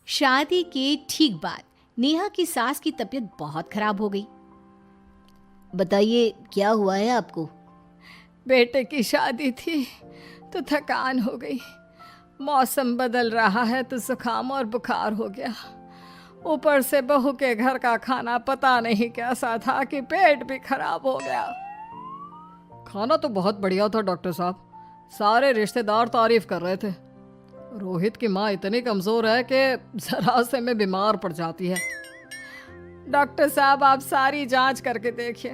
शादी के ठीक बाद नेहा की सास की तबीयत बहुत खराब हो गई। बताइए क्या हुआ है आपको? बेटे की शादी थी तो थकान हो गई। मौसम बदल रहा है तो जुकाम और बुखार हो गया। ऊपर से बहू के घर का खाना पता नहीं कैसा था कि पेट भी खराब हो गया। खाना तो बहुत बढ़िया था डॉक्टर साहब, सारे रिश्तेदार तारीफ कर रहे थे। रोहित की माँ इतनी कमज़ोर है कि जरा से में बीमार पड़ जाती है। डॉक्टर साहब आप सारी जांच करके देखिए,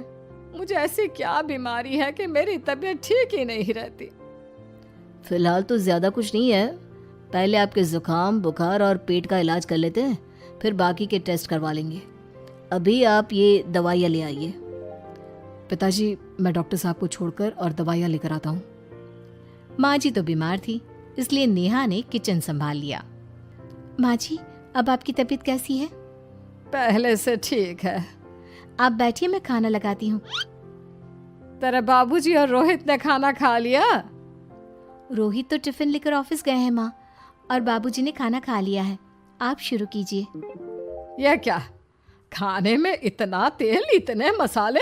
मुझे ऐसी क्या बीमारी है कि मेरी तबीयत ठीक ही नहीं रहती। फिलहाल तो ज़्यादा कुछ नहीं है, पहले आपके ज़ुकाम बुखार और पेट का इलाज कर लेते हैं, फिर बाकी के टेस्ट करवा लेंगे। अभी आप ये दवाइयाँ ले आइए। पिताजी मैं डॉक्टर साहब को छोड़कर और दवाइयाँ लेकर आता हूँ। माँ जी तो बीमार थी, इसलिए नेहा ने किचन संभाल लिया। माँ जी अब आपकी तबीयत कैसी है? पहले से ठीक है। आप बैठिए, मैं खाना लगाती हूँ। तेरे बाबूजी और रोहित ने खाना खा लिया? रोहित तो टिफिन लेकर ऑफिस गए हैं माँ, और बाबूजी ने खाना खा लिया है। आप शुरू कीजिए। यह क्या, खाने में इतना तेल इतने मसाले?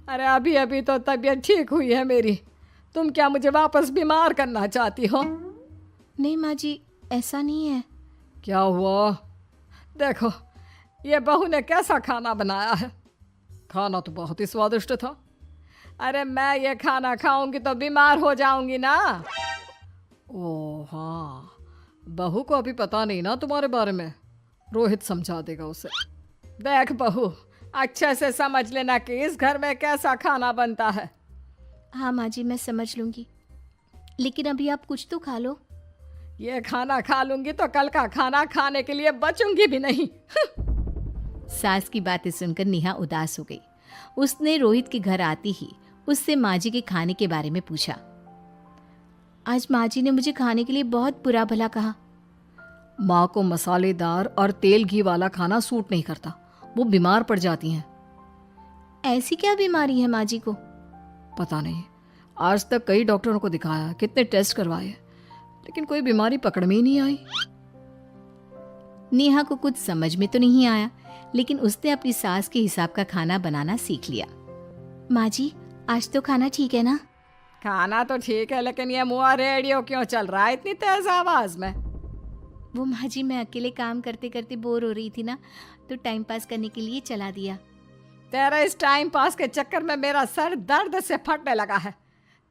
अरे अभी अभी तो तबीयत ठीक हुई है मेरी, तुम क्या मुझे वापस बीमार करना चाहती हो? नहीं माँ जी, ऐसा नहीं है। क्या हुआ? देखो ये बहू ने कैसा खाना बनाया है। खाना तो बहुत ही स्वादिष्ट था। अरे मैं ये खाना खाऊंगी तो बीमार हो जाऊंगी ना। ओह हाँ, बहू को अभी पता नहीं ना तुम्हारे बारे में, रोहित समझा देगा उसे। देख बहू, अच्छे से समझ लेना कि इस घर में कैसा खाना बनता है। हाँ माँ जी, मैं समझ लूँगी, लेकिन अभी आप कुछ तो खा लो। ये खाना खा लूंगी तो कल का खाना खाने के लिए बचूंगी भी नहीं। सास की बातें सुनकर नेहा उदास हो गई। उसने रोहित के घर आती ही उससे माँ जी के खाने के बारे में पूछा। आज माँ जी ने मुझे खाने के लिए बहुत बुरा भला कहा। माँ को मसालेदार और तेल घी वाला खाना सूट नहीं करता, वो बीमार पड़ जाती हैं। ऐसी क्या बीमारी है माँ जी को? पता नहीं, आज तक कई डॉक्टरों को दिखाया, कितने टेस्ट करवाए, लेकिन कोई बीमारी पकड़ में ही नहीं आई। नेहा को कुछ समझ में तो नहीं आया, लेकिन उसने अपनी सास के हिसाब का खाना बनाना सीख लिया। माँ जी आज तो खाना ठीक है ना? खाना तो ठीक है, लेकिन ये मुआ रेडियो क्यों चल रहा है इतनी तेज आवाज में? वो माँ जी मैं अकेले काम करते करते बोर हो रही थी ना, तो टाइम पास करने के लिए चला दिया। तेरा इस टाइम पास के चक्कर में मेरा सर दर्द से फटने लगा है।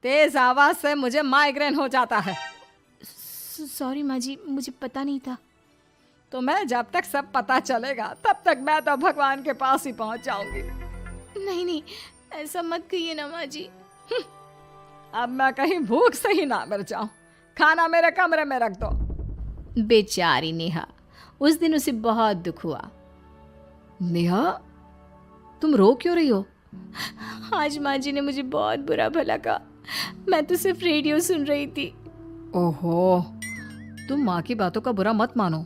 तेज आवाज से मुझे माइग्रेन हो जाता है। सॉरी माँ जी, मुझे पता नहीं था। तुम्हें जब तक सब पता चलेगा तब तक मैं तो भगवान के पास ही पहुंच जाऊंगी। नहीं नहीं, ऐसा मत कहिए ना माँ जी। अब मैं कहीं भूख से ही ना मर जाऊं। खाना मेरे कमरे में रख दो। बेचारी नेहा, उस दिन उसे बहुत दुख हुआ। नेहा तुम रो क्यों रही हो? आज माँ जी ने मुझे बहुत बुरा भला कहा, मैं तो सिर्फ रेडियो सुन रही थी। ओहो, तुम माँ की बातों का बुरा मत मानो,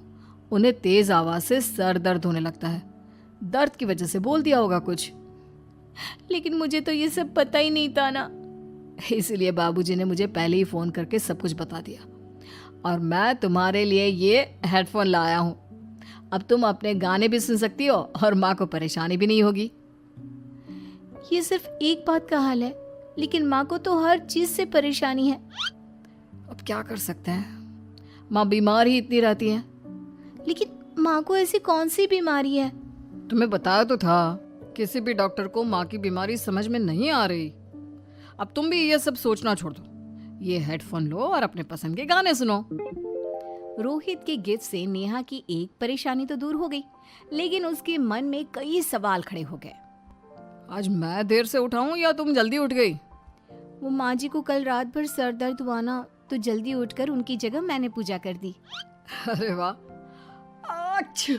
उन्हें तेज आवाज से सर दर्द होने लगता है, दर्द की वजह से बोल दिया होगा कुछ। लेकिन मुझे तो ये सब पता ही नहीं था ना, इसलिए बाबूजी ने मुझे पहले ही फोन करके सब कुछ बता दिया, और मैं तुम्हारे लिए ये हेडफोन लाया हूँ। अब तुम अपने गाने भी सुन सकती हो और माँ को परेशानी भी नहीं होगी। ये सिर्फ एक बात का हाल है, लेकिन माँ को तो हर चीज से परेशानी है। अब क्या कर सकते हैं, माँ बीमार ही इतनी रहती है। लेकिन माँ को ऐसी कौन सी बीमारी है? तुम्हें बताया तो था, किसी भी डॉक्टर को माँ की बीमारी समझ में नहीं आ रही। अब तुम भी ये सब सोचना छोड़ दो, ये हेडफोन लो और अपने पसंद के गाने सुनो। रोहित के गिफ्ट से नेहा की एक परेशानी तो दूर हो गई, लेकिन उसके मन में कई सवाल खड़े हो गए। आज मैं देर से उठाऊं या तुम जल्दी उठ गई? वो माँ जी को कल रात भर सर दर्द हुआ ना, तो जल्दी उठकर उनकी जगह मैंने पूजा कर दी। अरे वाह, अच्छा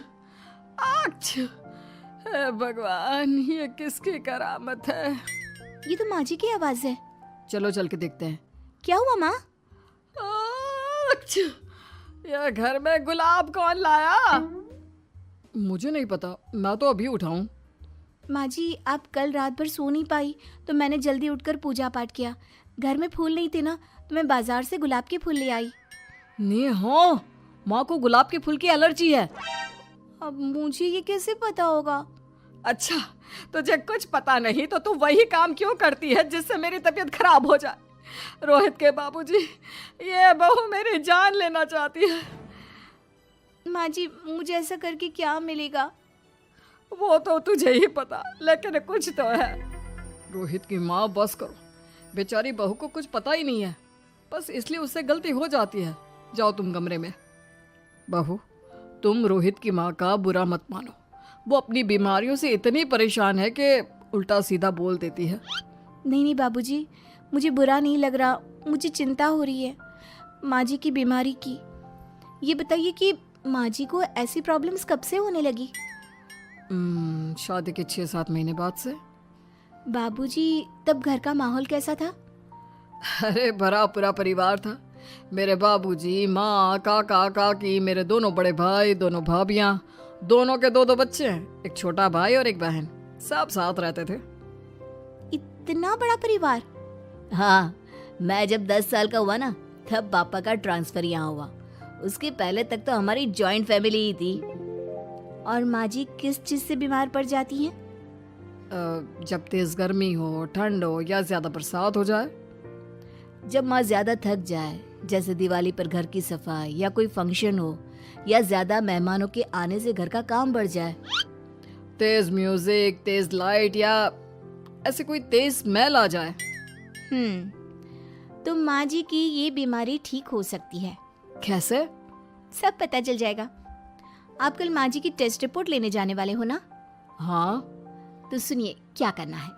अच्छा, हे भगवान, ये किसकी करामत है? ये तो माँ जी की आवाज है। चलो चल के देखते हैं। क्या हुआ माँ? अच्छा, यह घर में गुलाब कौन लाया? मुझे नहीं पता, मैं तो अभी उठा हूँ। माँ जी आप कल रात भर सो नहीं पाई, तो मैंने जल्दी उठकर पूजा पाठ किया। घर में फूल नहीं थे ना, तो मैं बाजार से गुलाब के फूल ले आई। नेहा, माँ को गुलाब के फूल की एलर्जी है। अब मुझे ये कैसे पता होगा? अच्छा, तुझे कुछ पता नहीं तो तू वही काम क्यों करती है जिससे मेरी तबीयत खराब हो जाए? रोहित के बाबूजी, ये बहू मेरी जान लेना चाहती है। माँ जी, मुझे ऐसा करके क्या मिलेगा? वो तो तुझे ही पता, लेकिन कुछ तो है। रोहित की माँ, बस करो। बेचारी बहू को कुछ पता ही नहीं है, बस इसलिए उससे गलती हो जाती है। जाओ तुम कमरे में। बहू, तुम रोहित की माँ का बुरा मत मानो। वो अपनी बीमारियों से इतनी परेशान है कि उल्टा सीधा बोल देती है। नहीं नहीं बाबूजी, मुझे बुरा नहीं लग रहा, मुझे चिंता हो रही है माँ जी की बीमारी की। ये बताइए कि माँ जी को ऐसी प्रॉब्लम्स कब से होने लगी? शादी के 6-7 महीने बाद से। बाबूजी, तब घर का माहौल कैसा था? अरे भरा पूरा परिवार था। मेरे बाबूजी, माँ, काका, काकी, मेरे दोनों बड़े भाई, दोनों भाभियाँ, दोनों के 2-2 बच्चे हैं, एक छोटा भाई और एक बहन। सब साथ रहते थे। इतना बड़ा परिवार? हाँ, मैं जब 10 साल का हुआ ना, तब पापा का ट्रांसफर यहाँ हुआ। उसके पहले तक तो हमारी जॉइंट फैमिली ही थी। और माँ जी किस चीज से बीमार पड़ जाती हैं? जब तेज गर्मी हो, ठंड हो या ज्यादा बरसात हो जाए। जब माँ ज्यादा थक जाए, जैसे दिवाली पर घर की सफाई या कोई फंक्शन हो, या ज्यादा मेहमानों के आने से घर का काम बढ़ जाए। तेज म्यूजिक, तेज लाइट या ऐसे कोई तेज स्मेल आ जाए। तो माँ जी की ये बीमारी ठीक हो सकती है। कैसे? सब पता चल जाएगा। आप कल माँ जी की टेस्ट रिपोर्ट लेने जाने वाले हो ना? हाँ। तो सुनिए क्या करना है।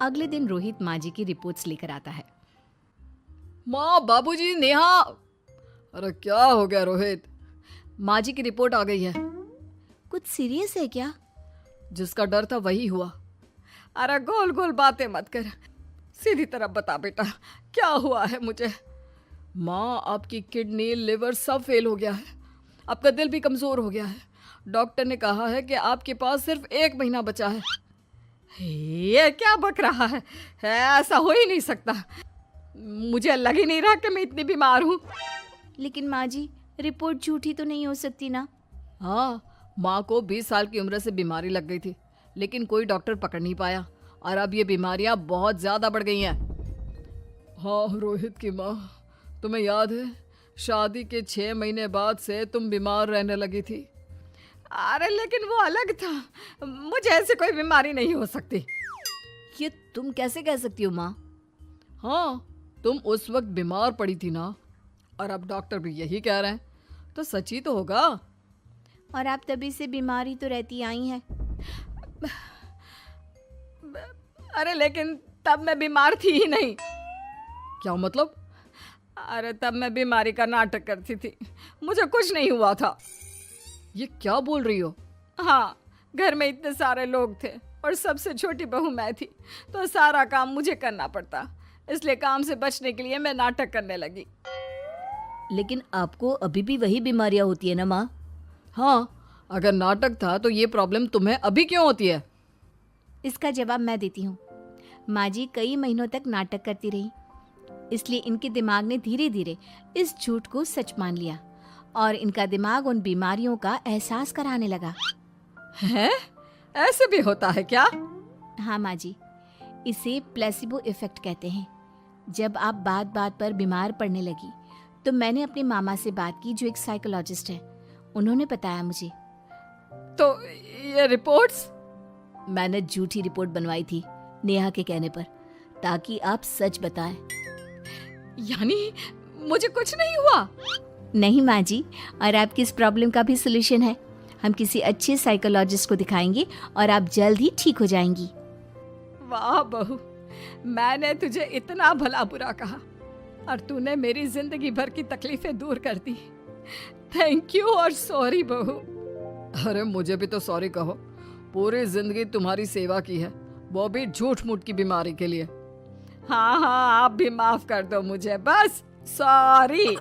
अगले दिन रोहित माँ जी की रिपोर्ट्स लेकर आता है। माँ, बाबूजी, नेहा। अरे क्या हो गया रोहित? माँ जी की रिपोर्ट आ गई है। कुछ सीरियस है क्या? जिसका डर था वही हुआ। अरे गोल गोल बातें मत कर, सीधी तरफ बता बेटा, क्या हुआ है मुझे? माँ, आपकी किडनी, लिवर सब फेल हो गया है। आपका दिल भी कमजोर हो गया है। डॉक्टर ने कहा है कि आपके पास सिर्फ 1 महीना बचा है। ये क्या बक रहा है? ऐसा हो ही नहीं सकता। मुझे लग ही नहीं रहा कि मैं इतनी बीमार हूँ। लेकिन माँ जी, रिपोर्ट झूठी तो नहीं हो सकती ना? हाँ, माँ को 20 साल की उम्र से बीमारी लग गई थी, लेकिन कोई डॉक्टर पकड़ नहीं पाया और अब ये बीमारियां बहुत ज्यादा बढ़ गई हैं। हाँ रोहित की माँ, तुम्हें याद है शादी के 6 महीने बाद से तुम बीमार रहने लगी थी। अरे लेकिन वो अलग था, मुझे ऐसे कोई बीमारी नहीं हो सकती। ये तुम कैसे कह सकती हो माँ? हाँ, तुम उस वक्त बीमार पड़ी थी ना, और अब डॉक्टर भी यही कह रहे हैं, तो सच ही तो होगा। और आप तभी से बीमार ही तो रहती आई हैं। अरे लेकिन तब मैं बीमार थी ही नहीं। क्या मतलब? अरे तब मैं बीमारी का नाटक करती थी, मुझे कुछ नहीं हुआ था। ये क्या बोल रही हो? हाँ, घर में इतने सारे लोग थे और सबसे छोटी बहू मैं थी, तो सारा काम मुझे करना पड़ता, इसलिए काम से बचने के लिए मैं नाटक करने लगी। लेकिन आपको अभी भी वही बीमारियां होती है ना माँ? हाँ, अगर नाटक था तो ये प्रॉब्लम तुम्हें अभी क्यों होती है? इसका जवाब मैं देती हूँ। माँ जी कई महीनों तक नाटक करती रही, इसलिए इनके दिमाग ने धीरे धीरे इस झूठ को सच मान लिया और इनका दिमाग उन बीमारियों का एहसास कराने लगा। हैं? ऐसे भी होता है क्या? हाँ माँ जी, इसे प्लेसिबो इफेक्ट कहते हैं। जब आप बात बात पर बीमार पड़ने लगी तो मैंने अपने मामा से बात की जो एक साइकोलॉजिस्ट है। उन्होंने बताया मुझे। तो ये रिपोर्ट्स? मैंने झूठी रिपोर्ट बनवाई थी नेहा के कहने पर, ताकि आप सच बताएं। यानी मुझे कुछ नहीं हुआ? नहीं माँ जी, और आपकी इस प्रॉब्लम का भी सोल्यूशन है। हम किसी अच्छे साइकोलॉजिस्ट को दिखाएंगे और आप जल्द ही ठीक हो जाएंगी। वाह बहू, मैंने तुझे इतना भला बुरा कहा और तूने मेरी जिंदगी भर की तकलीफें दूर कर दी। थैंक यू और सॉरी बहू। अरे मुझे भी तो सॉरी कहो, पूरी जिंदगी तुम्हारी सेवा की है, वो भी झूठ मूठ की बीमारी के लिए। हाँ हाँ, आप भी माफ कर दो मुझे, बस सॉरी।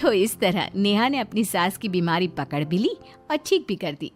तो इस तरह नेहा ने अपनी सास की बीमारी पकड़ भी ली और ठीक भी कर दी।